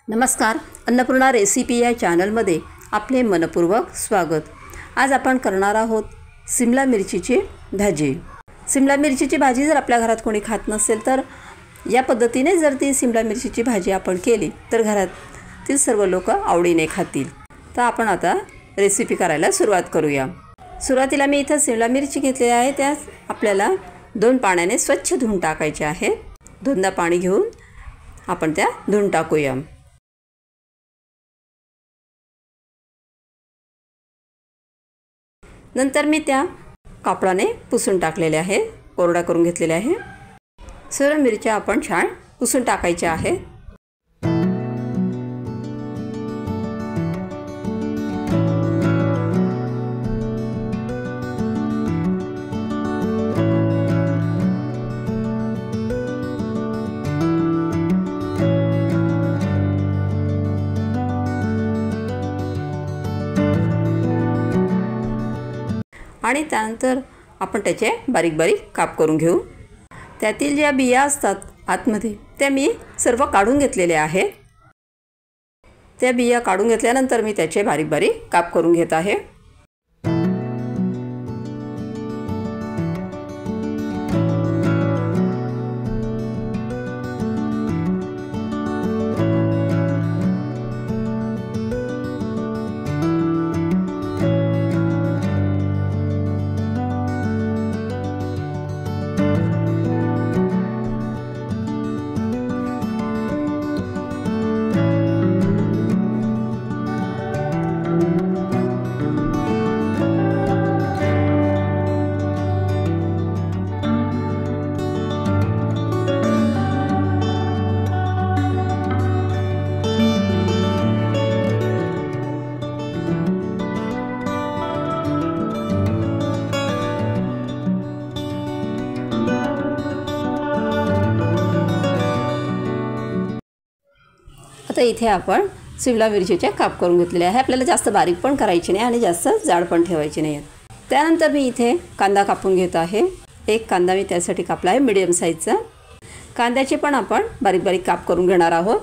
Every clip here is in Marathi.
नमस्कार, अन्नपूर्णा रेसिपी या चॅनलमध्ये आपले मनपूर्वक स्वागत। आज आपण करणार आहोत शिमला मिरचीची भाजी। शिमला मिरचीची भाजी जर आपल्या घरात कोणी खात नसेल तर या पद्धतीने जर ती शिमला मिरचीची भाजी आपण केली तर घरातील सर्व लोक आवडीने खातील। तर आपण आता रेसिपी करायला सुरुवात करूया। सुरुवातीला मी इथे शिमला मिरची घेतली आहे, त्यास आपल्याला 2 पाण्याने स्वच्छ धुवून टाकायचे आहे। दोनदा पाणी घेऊन आपण त्या धुवून टाकूया। नंतर मी त्या कापडाने पुसून टाकलेले आहे, कोरडा करून घेतलेले आहे। सर्व मिरच्या आपण छान पुसून टाकायच्या आहे। आणि त्यानंतर आपण त्याचे बारीक बारीक काप करून घेऊ। त्यातील ज्या बिया असतात आतमध्ये त्या मी सर्व काढून घेतलेल्या आहेत। त्या बिया काढून घेतल्यानंतर मी त्याचे बारीक बारीक काप करून घेत आहे। आता इथे आपण शिमला मिरचीचे काप करून घेतलेले आहे। आपल्याला जास्त बारीक पण करायचे नाही आणि जास्त जाड पण ठेवायचे नाही। त्यानंतर मी इथे कांदा कापून घेत आहे। एक कांदा मी त्यासाठी कापला आहे मीडियम साईजचा। कांद्याचे पण आपण बारीक बारीक काप करून घेणार आहोत।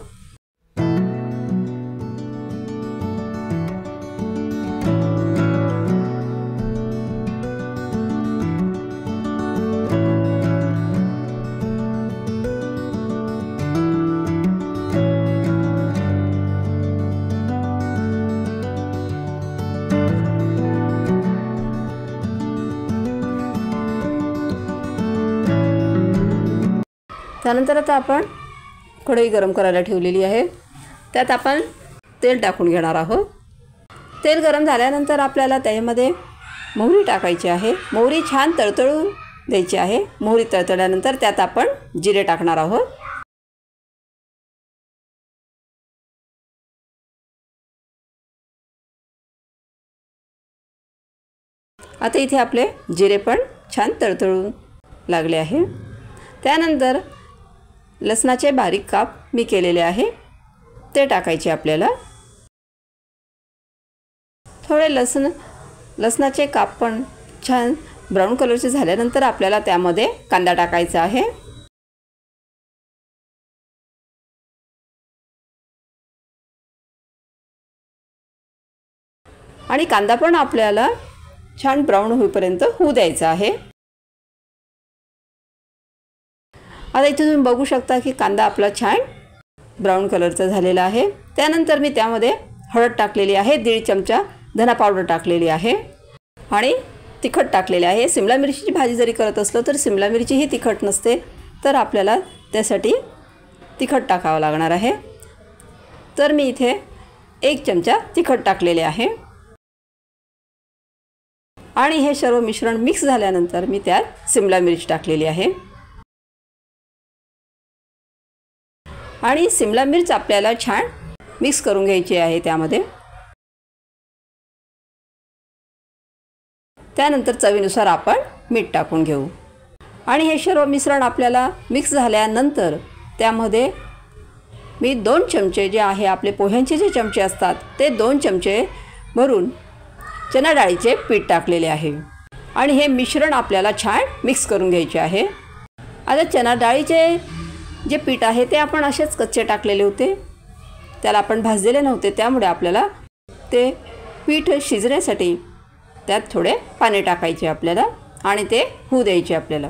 त्यानंतर आता आपण कढई गरम करायला ठेवलेली आहे। त्यात आपण तेल टाकून घेणार आहोत। तेल गरम झाल्यानंतर आपल्याला त्यामध्ये मोहरी टाकायची आहे। मोहरी छान तळतळू द्यायची आहे। मोहरी तळतळल्यानंतर त्यात आपण जिरे टाकणार आहोत। आता इथे आपले जिरे पण छान तळतळू लागले आहे। त्यानंतर लसणाचे बारीक काप मी केलेले आहे ते टाकायचे आपल्याला। थोडे लसणाचे काप पण छान ब्राऊन कलरचे झाल्यानंतर आपल्याला त्यामध्ये कांदा टाकायचा आहे। आणि कांदा पण आपल्याला छान ब्राऊन होईपर्यंत होऊ द्यायचा आहे। आता इथे तुम्ही बघू शकता की कांदा आपला छान ब्राऊन कलरचा झालेला आहे। त्यानंतर मी त्यामध्ये हळद टाकलेली आहे, 1.5 चमचा धना पावडर टाकलेली आहे आणि तिखट टाकलेले आहे। शिमला मिरचीची भाजी जरी करत असलो तर शिमला मिरची ही तिखट नसते, तर आपल्याला त्यासाठी तिखट टाकावं लागणार आहे। तर मी इथे 1 चमचा तिखट टाकलेले आहे आणि हे सर्व मिश्रण मिक्स झाल्यानंतर मी त्यात शिमला मिरची टाकलेली आहे। आणि शिमला मिरच आपल्याला छान मिक्स करून घ्यायची आहे त्यामध्ये। त्यानंतर चवीनुसार आपण मीठ टाकून घेऊ आणि हे सर्व मिश्रण आपल्याला मिक्स झाल्यानंतर त्यामध्ये मी 2 चमचे जे आहे आपले पोह्यांचे जे चमचे असतात ते 2 चमचे भरून चणा डाळीचे पीठ टाकलेले आहे आणि हे मिश्रण आपल्याला छान मिक्स करून घ्यायचे आहे। आता चणा डाळीचे जे पीठ आहे ते आपण असेच कच्चे टाकलेले होते त्याला आपण भाजलेले नव्हते, त्यामुळे आपल्याला ते पीठ शिजण्यासाठी त्यात थोडे पाणी टाकायचे आपल्याला आणि ते होऊ द्यायचे आपल्याला.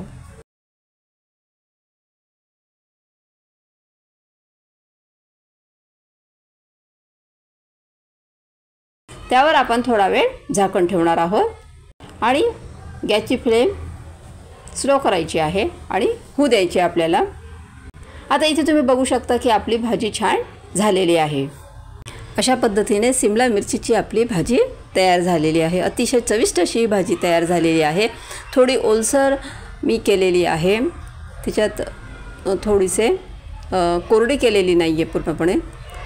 त्यावर आपण थोडा वेळ झाकण ठेवणार आहोत आणि गॅसची फ्लेम स्लो करायची आहे आणि होऊ द्यायची आपल्याला. आता इथे तुम्ही बघू शकता की आपली भाजी छान झालेली आहे. अशा पद्धतीने सिमला मिरचीची आपली भाजी तयार झालेली आहे. अतिशय चविष्ट अशी भाजी तयार झालेली आहे. थोडी ओलसर मी केलेली आहे, त्याच्यात थोडीसे कोरडी केलेली नाही आहे पूर्णपणे,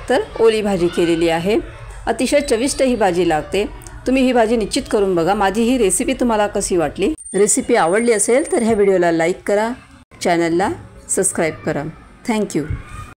तर ओली भाजी केलेली आहे. अतिशय चविष्ट ही भाजी लागते. तुम्ही ही भाजी निश्चित करून बघा. माझी ही रेसिपी तुम्हाला कशी वाटली? रेसिपी आवडली असेल तर ह्या व्हिडिओला लाईक करा, चॅनलला सबस्क्राईब करा. थँक्यू.